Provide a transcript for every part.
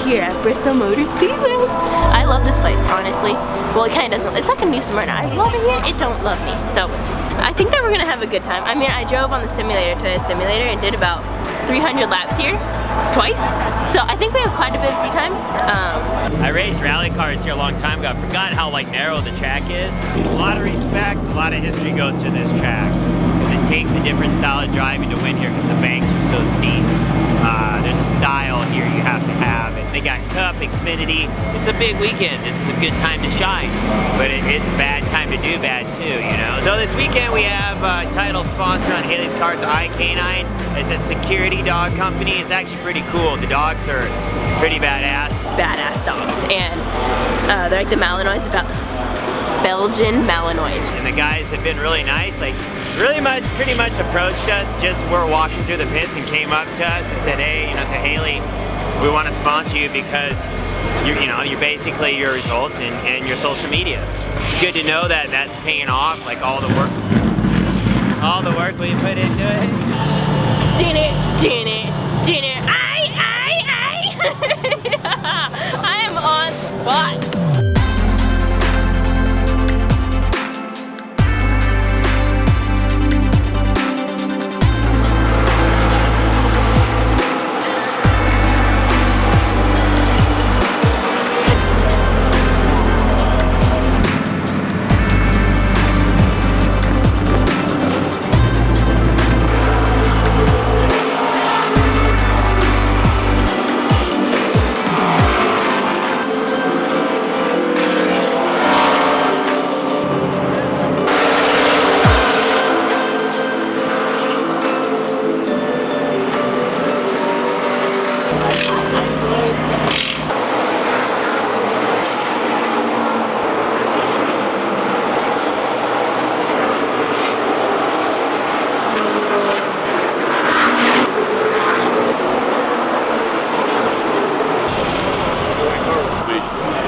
here at Bristol Motor Speedway. I love this place, honestly. Well, it kind of doesn't. It's like a new Smyrna. I love it here. It don't love me. So I think that we're gonna have a good time. I mean, I drove on the simulator to a simulator and did about 300 laps here twice. So I think we have quite a bit of seat time. I raced rally cars here a long time ago. I forgot how like narrow the track is. A lot of respect, a lot of history goes to this track. It takes a different style of driving to win here because the banks are so steep. There's a style here you have to have. And they got Cup, Xfinity. It's a big weekend. This is a good time to shine. But it's a bad time to do bad too, you know? So this weekend we have a title sponsor on Haley's Cards, iCanine. It's a security dog company. It's actually pretty cool. The dogs are pretty badass. Badass dogs. And they're like the Malinois, Belgian Malinois. And the guys have been really nice. Like, pretty much approached us, just were walking through the pits and came up to us and said, hey, you know, to Haley, we want to sponsor you because you're basically your results and your social media. Good to know that that's paying off, like all the work we put into it. I am on spot.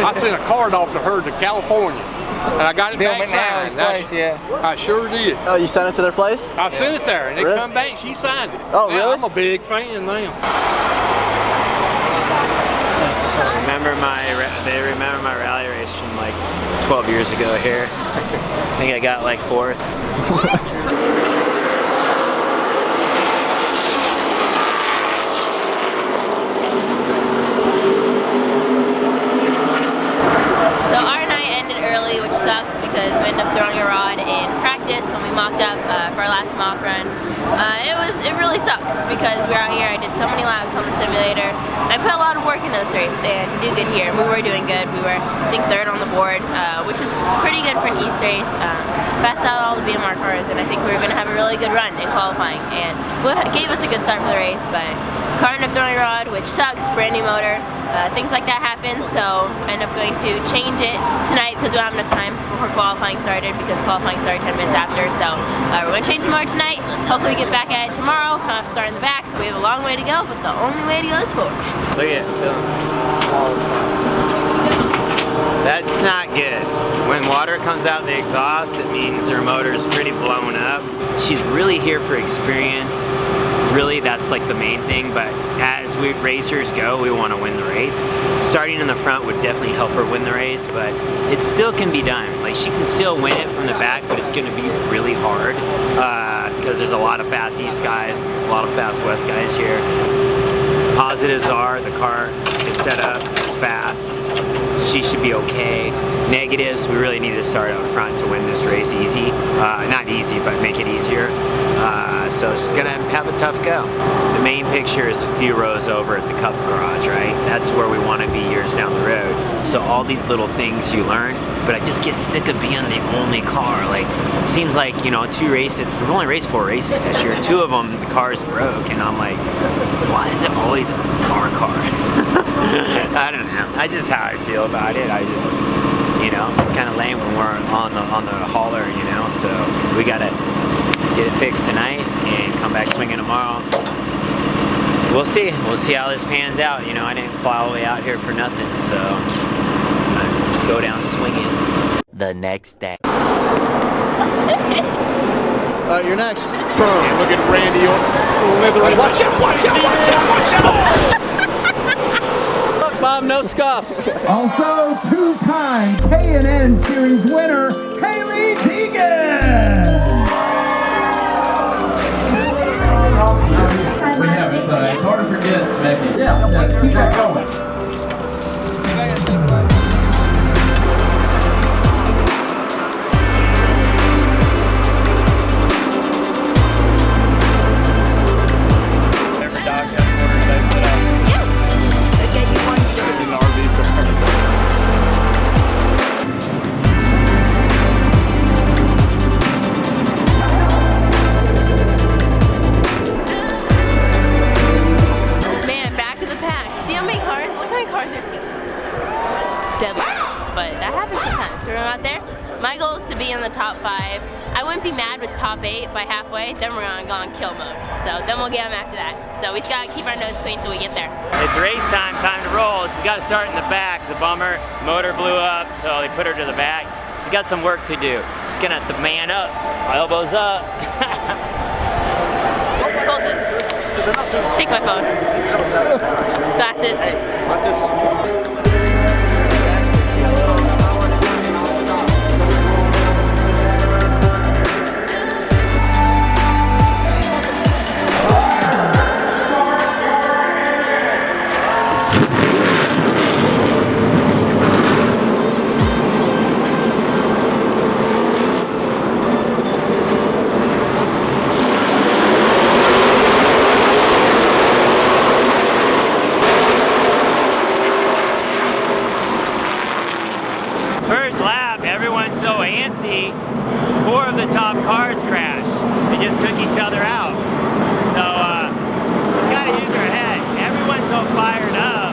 I sent a card off to her to California, and I got it back signed. Place, yeah. I sure did. Oh, you sent it to their place? I sent it there, and Really? it come back, she signed it. Oh, Now, really? I'm a big fan now. They remember my rally race from like 12 years ago here. I think I got like 4th. Sucks because we ended up throwing a rod in practice when we mocked up for our last mock run. It really sucks because we're out here. I did so many laps on the simulator. I put a lot of work in this race and to do good here. We were doing good. We were, I think, 3rd on the board, which was pretty good for an East race. Passed out all the BMR cars, and I think we were going to have a really good run in qualifying. And it gave us a good start for the race, but car ended up throwing a rod, which sucks. Brand new motor. Things like that happen, so I end up going to change it tonight because we don't have enough time before qualifying started because qualifying started 10 minutes after. So we're going to change the motor tonight. Hopefully we get back at it tomorrow. I'll have to start in the back, so we have a long way to go, but the only way to go is forward. Look at it. That's not good. When water comes out the exhaust, it means their motor is pretty blown up. She's really here for experience. Really, that's like the main thing, but as we racers go, we want to win the race. Starting in the front would definitely help her win the race, but it still can be done. Like, she can still win it from the back, but it's going to be really hard because there's a lot of fast East guys, a lot of fast West guys here. Positives are the car is set up, it's fast, she should be okay. Negatives, we really need to start up front to win this race easy. Not easy, but make it easier. So she's gonna have a tough go. The main picture is a few rows over at the Cup garage, right? That's where we want to be years down the road. So all these little things you learn, but I just get sick of being the only car. Like, it seems like, you know, 2 races, we've only raced 4 races this year. 2 of them, the cars broke, and I'm like, why is it always our car? I don't know. That's just how I feel about it. I just, you know, it's kind of lame when we're on the hauler, you know, so we gotta get it fixed tonight and come back swinging tomorrow. We'll see how this pans out. You know, I didn't fly all the way out here for nothing, so I go down swinging. The next day. You're next. And look at Randy Orton slithering. Watch out, watch out, watch out, watch out! Bob, no scuffs. Also, two-time K&N Series winner, Haley Deegan. We have it, so it's hard to forget, maybe. Yeah, keep that going. My goal is to be in the top 5. I wouldn't be mad with top 8 by halfway, then we're gonna go on kill mode. So then we'll get them after that. So we just gotta keep our nose clean till we get there. It's race time, time to roll. She's gotta start in the back. It's a bummer. Motor blew up, so they put her to the back. She's got some work to do. She's gonna have to man up, elbows up. Hold this. Take my phone. Glasses. First lap, everyone's so antsy. 4 of the top cars crashed. They just took each other out. So she's got to use her head. Everyone's so fired up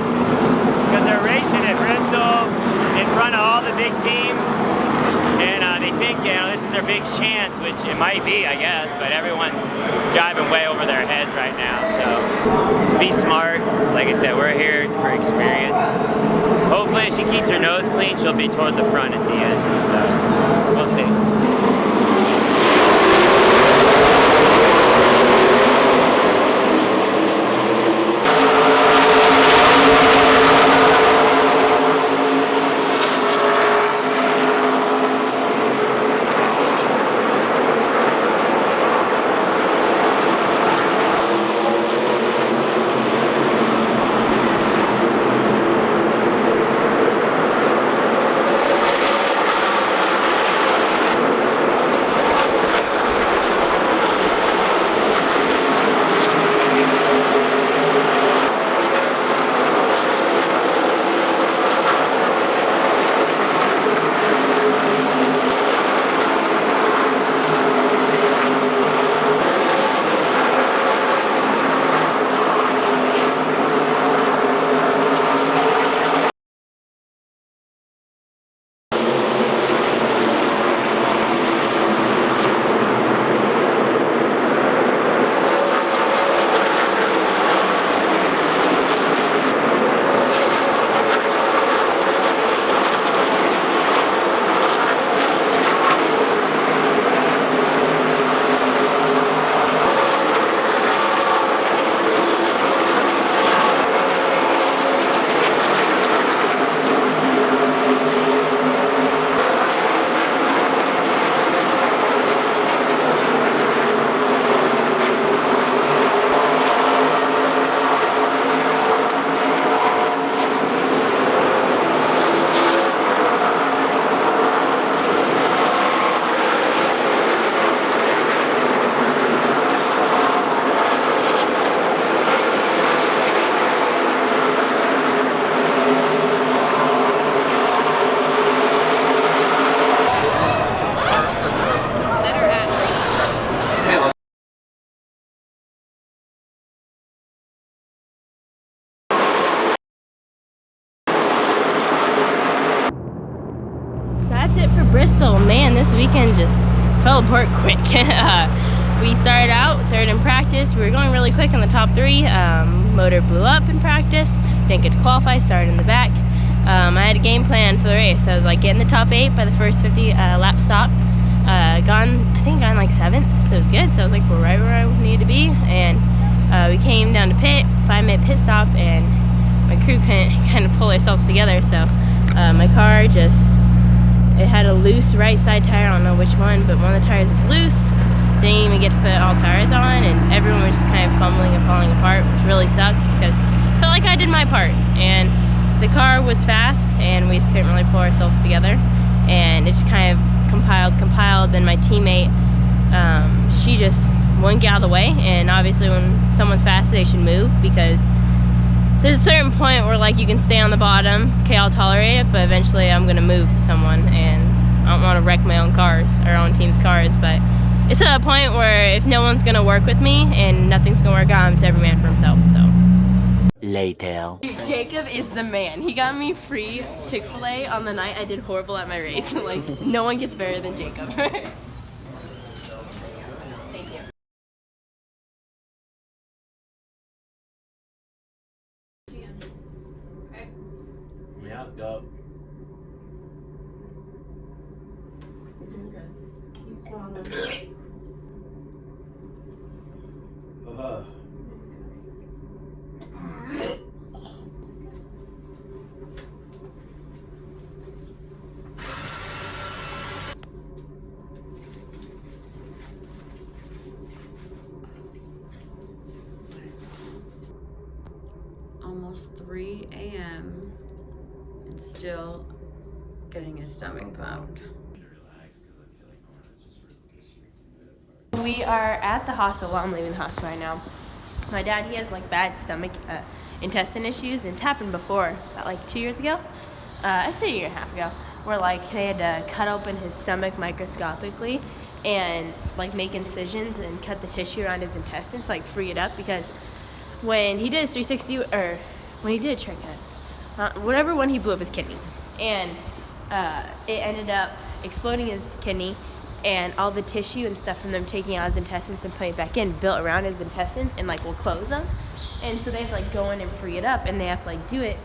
because they're racing at Bristol in front of all the big teams. And they think, you know, this is their big chance, which it might be, I guess, but everyone's driving way over their heads right now. So be smart. Like I said, we're here for experience. Hopefully if she keeps her nose clean, she'll be toward the front at the end. So we'll see. That's it for Bristol. Man, this weekend just fell apart quick. We started out 3rd in practice. We were going really quick in the top 3. Motor blew up in practice. Didn't get to qualify, started in the back. I had a game plan for the race. I was like, get in the top 8 by the first 50 lap stop. I think gone like 7th, so it was good. So I was like, we're right where I need to be. And we came down to pit, 5-minute pit stop, and my crew couldn't kind of pull themselves together, so my car just, it had a loose right side tire. I don't know which one, but one of the tires was loose. Didn't even get to put all tires on, and everyone was just kind of fumbling and falling apart, which really sucks because I felt like I did my part. And the car was fast, and we just couldn't really pull ourselves together, and it just kind of compiled. Then my teammate, she just wouldn't get out of the way, and obviously when someone's fast, they should move, because there's a certain point where like you can stay on the bottom, okay, I'll tolerate it, but eventually I'm gonna move someone, and I don't want to wreck my own cars, our own team's cars. But it's at a point where if no one's gonna work with me and nothing's gonna work out, it's every man for himself. So Later. dude, Jacob is the man. He got me free Chick-fil-A on the night I did horrible at my race. Like, no one gets better than Jacob. Thank you. Yeah, go. Almost 3 a.m. and still getting his stomach pumped. We are at the hospital. Well, I'm leaving the hospital right now. My dad, he has like bad stomach intestine issues, and it's happened before, like 2 years ago. I'd say a year and a half ago, where like they had to cut open his stomach microscopically and like make incisions and cut the tissue around his intestines, like free it up, because when he did his 360, or when he did trick it, whatever one he blew up his kidney, and it ended up exploding his kidney, and all the tissue and stuff from them taking out his intestines and putting it back in built around his intestines and like will close them. And so they have to like go in and free it up, and they have to like do it.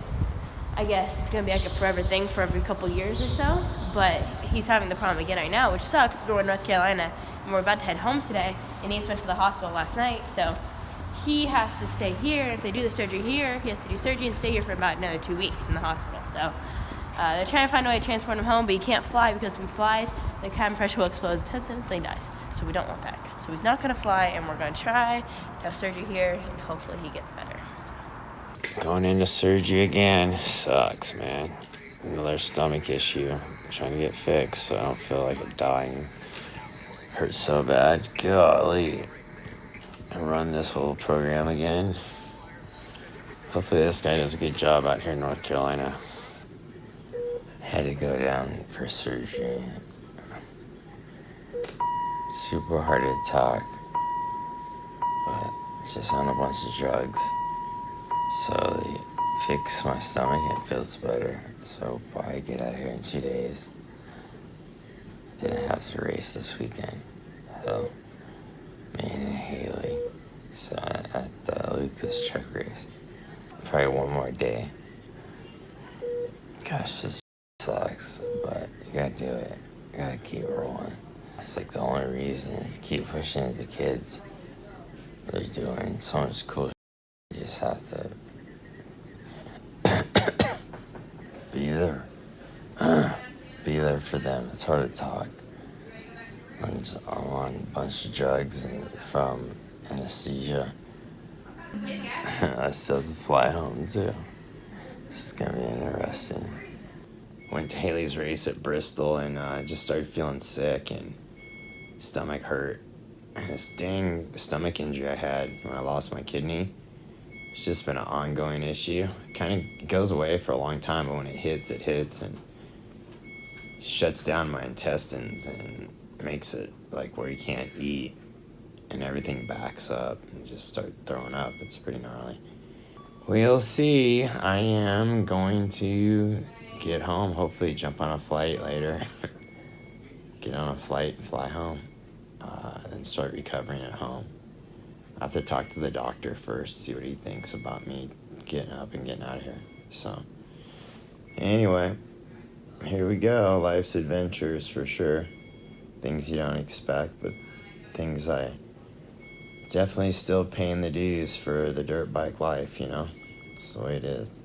I guess it's gonna be like a forever thing for every couple years or so, but he's having the problem again right now, which sucks. We're in North Carolina and we're about to head home today, and he just went to the hospital last night, so he has to stay here. If they do the surgery here, he has to do surgery and stay here for about another 2 weeks in the hospital. So they're trying to find a way to transport him home, but he can't fly, because if he flies, the cabin pressure will explode his intestines and he dies. So we don't want that. So he's not gonna fly, and we're gonna try to have surgery here, and hopefully he gets better. So. Going into surgery again sucks, man. Another stomach issue. I'm trying to get fixed so I don't feel like I'm dying. Hurts so bad. Golly. I run this whole program again. Hopefully this guy does a good job out here in North Carolina. Had to go down for surgery. Super hard to talk, but just on a bunch of drugs. So they fix my stomach and it feels better. So probably get out of here in 2 days. Didn't have to race this weekend. So me and Haley. So at the Lucas truck race. Probably one more day. Gosh, this sucks, but you gotta do it. You gotta keep rolling. It's like the only reason is keep pushing at the kids. They're doing so much cool shit. You just have to be there. Be there for them. It's hard to talk. I'm on a bunch of drugs and from anesthesia. I still have to fly home too. It's gonna be interesting. Went to Haley's race at Bristol and just started feeling sick and stomach hurt. And this dang stomach injury I had when I lost my kidney, it's just been an ongoing issue. It kind of goes away for a long time, but when it hits and shuts down my intestines and makes it like where you can't eat and everything backs up and just start throwing up. It's pretty gnarly. We'll see. I am going to get home, hopefully jump on a flight later. Get on a flight and fly home. And start recovering at home. I have to talk to the doctor first, see what he thinks about me getting up and getting out of here. So, anyway, here we go. Life's adventures for sure. Things you don't expect, but things I definitely still paying the dues for the dirt bike life, you know? It's the way it is.